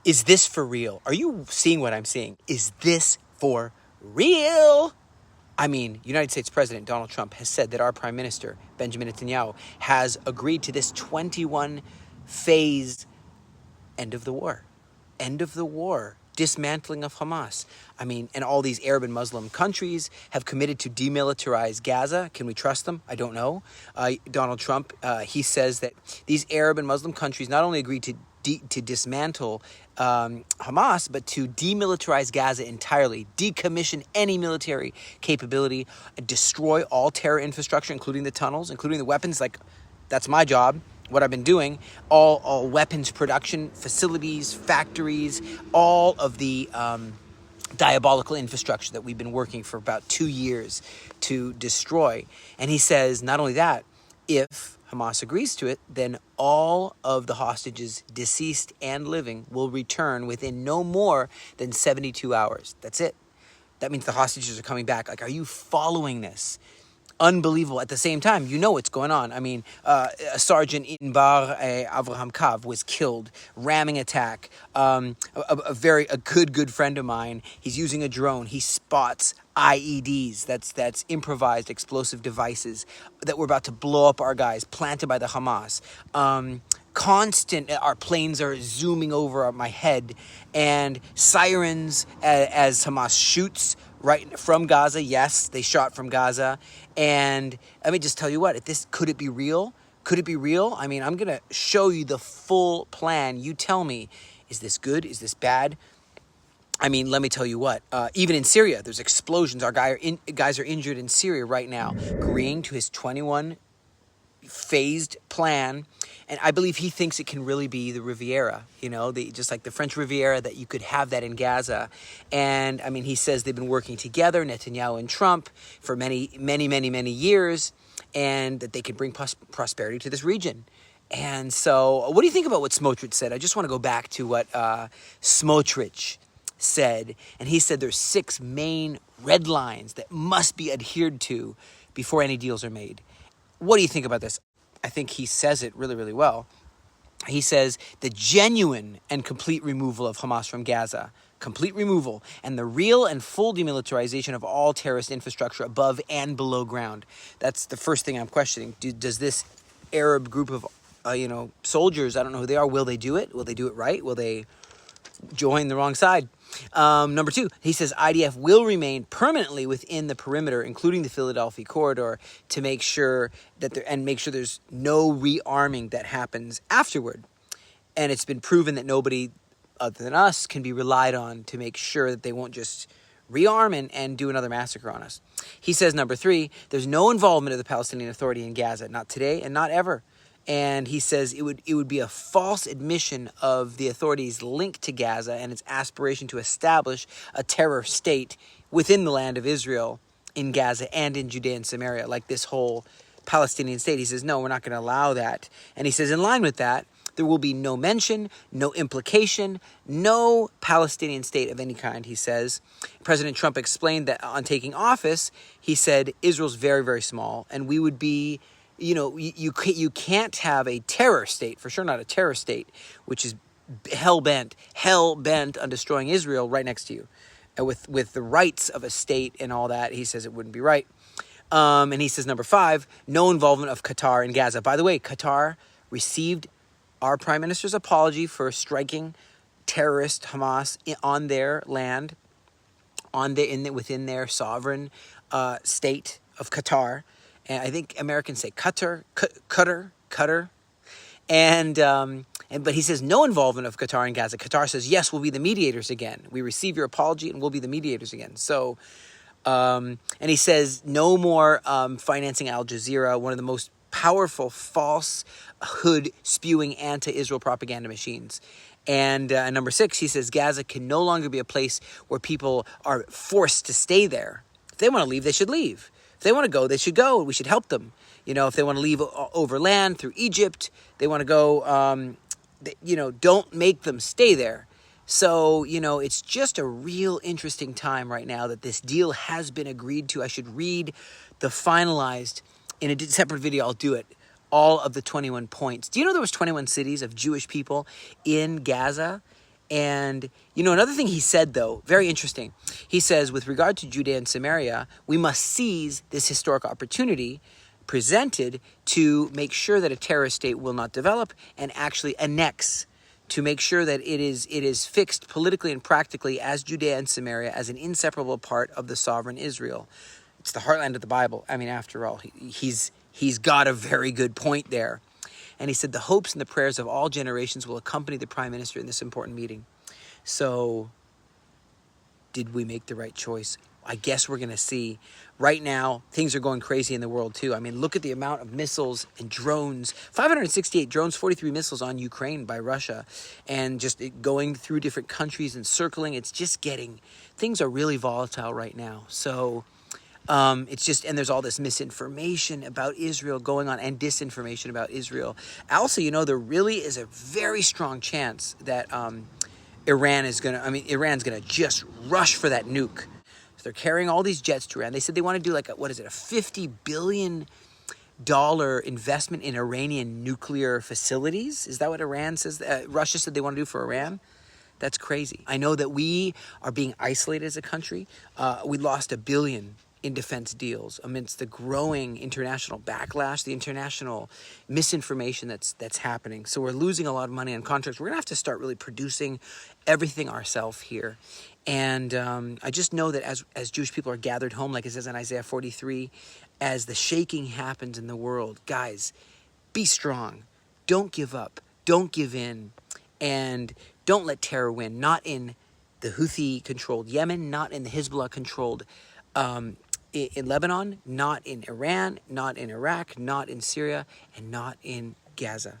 Is this for real? Are you seeing what I'm seeing? Is this for real? I mean, United States President Donald Trump has said that our Prime Minister, Benjamin Netanyahu, has agreed to this 21-phase end of the war. End of the war. Dismantling of Hamas. I mean, and all these Arab and Muslim countries have committed to demilitarize Gaza. Can we trust them? I don't know. Donald Trump, he says that these Arab and Muslim countries not only agreed to dismantle Hamas, but to demilitarize Gaza entirely, decommission any military capability, destroy all terror infrastructure, including the tunnels, including the weapons. Like, that's my job, what I've been doing. All weapons production facilities, factories, all of the diabolical infrastructure that we've been working for about 2 years to destroy. And he says, not only that, if Hamas agrees to it, then all of the hostages, deceased and living, will return within no more than 72 hours. That's it. That means the hostages are coming back. Like, are you following this? Unbelievable. At the same time, you know what's going on. I mean, Sergeant Inbar Avraham Kav was killed, ramming attack. A good friend of mine, he's using a drone. He spots IEDs, that's improvised explosive devices that were about to blow up our guys, planted by the Hamas. Our planes are zooming over my head, and sirens as Hamas shoots right from Gaza. Yes, they shot from Gaza. And let me just tell you what, could it be real? Could it be real? I mean, I'm going to show you the full plan. You tell me, is this good? Is this bad? I mean, let me tell you what, even in Syria, there's explosions. Our guys are injured in Syria right now, agreeing to his 21-phased plan. And I believe he thinks it can really be the Riviera, just like the French Riviera, that you could have that in Gaza. And I mean, he says they've been working together, Netanyahu and Trump, for many, many, many, many years, and that they could bring prosperity to this region. And so what do you think about what Smotrich said? I just want to go back to what Smotrich said. And he said there's 6 main red lines that must be adhered to before any deals are made. What do you think about this? I think he says it really, really well. He says the genuine and complete removal of Hamas from Gaza, complete removal, and the real and full demilitarization of all terrorist infrastructure above and below ground. That's the first thing I'm questioning. Does this Arab group of, soldiers, I don't know who they are, will they do it? Will they do it right? Will they join the wrong side? Number 2, he says IDF will remain permanently within the perimeter, including the Philadelphia corridor, to make sure that there's no rearming that happens afterward. And it's been proven that nobody other than us can be relied on to make sure that they won't just rearm and do another massacre on us. He says, number 3, there's no involvement of the Palestinian Authority in Gaza, not today and not ever. And he says it would be a false admission of the authorities' link to Gaza and its aspiration to establish a terror state within the land of Israel, in Gaza and in Judea and Samaria, like this whole Palestinian state. He says, no, we're not going to allow that. And he says, in line with that, there will be no mention, no implication, no Palestinian state of any kind, he says. President Trump explained that on taking office, he said, Israel's very, very small, and we would be... you can't have a terror state, for sure not a terror state, which is hell-bent on destroying Israel right next to you. And with the rights of a state and all that, he says it wouldn't be right. And he says, number 5, no involvement of Qatar in Gaza. By the way, Qatar received our Prime Minister's apology for striking terrorist Hamas on their land, within their sovereign state of Qatar. And I think Americans say Qatar. But he says no involvement of Qatar in Gaza. Qatar says, yes, we'll be the mediators again. We receive your apology and we'll be the mediators again. So, and he says no more financing Al Jazeera, one of the most powerful falsehood spewing anti-Israel propaganda machines. And number 6, he says Gaza can no longer be a place where people are forced to stay there. If they want to leave, they should leave. If they want to go, they should go. We should help them. If they want to leave overland through Egypt, they want to go, don't make them stay there. So, it's just a real interesting time right now that this deal has been agreed to. I should read the finalized, in a separate video, I'll do it, all of the 21 points. Do you know there was 21 cities of Jewish people in Gaza? And, you know, another thing he said, though, very interesting. He says, with regard to Judea and Samaria, we must seize this historic opportunity presented to make sure that a terrorist state will not develop and actually annex, to make sure that it is fixed politically and practically as Judea and Samaria as an inseparable part of the sovereign Israel. It's the heartland of the Bible. I mean, after all, he's got a very good point there. And he said the hopes and the prayers of all generations will accompany the prime minister in this important meeting. So, did we make the right choice? I guess we're going to see. Right now, things are going crazy in the world too. I mean, look at the amount of missiles and drones. 568 drones, 43 missiles on Ukraine by Russia. And just going through different countries and circling. It's just getting, things are really volatile right now. So, it's just, and there's all this misinformation about Israel going on and disinformation about Israel. Also, you know, there really is a very strong chance that Iran's going to just rush for that nuke. So they're carrying all these jets to Iran. They said they want to do like, a $50 billion investment in Iranian nuclear facilities? Is that what Iran says? Russia said they want to do for Iran? That's crazy. I know that we are being isolated as a country. We lost $1 billion in defense deals amidst the growing international backlash, the international misinformation that's happening. So we're losing a lot of money on contracts. We're going to have to start really producing everything ourselves here. And I just know that as Jewish people are gathered home, like it says in Isaiah 43, as the shaking happens in the world, guys, be strong. Don't give up. Don't give in. And don't let terror win. Not in the Houthi-controlled Yemen, not in the Hezbollah-controlled in Lebanon, not in Iran, not in Iraq, not in Syria, and not in Gaza.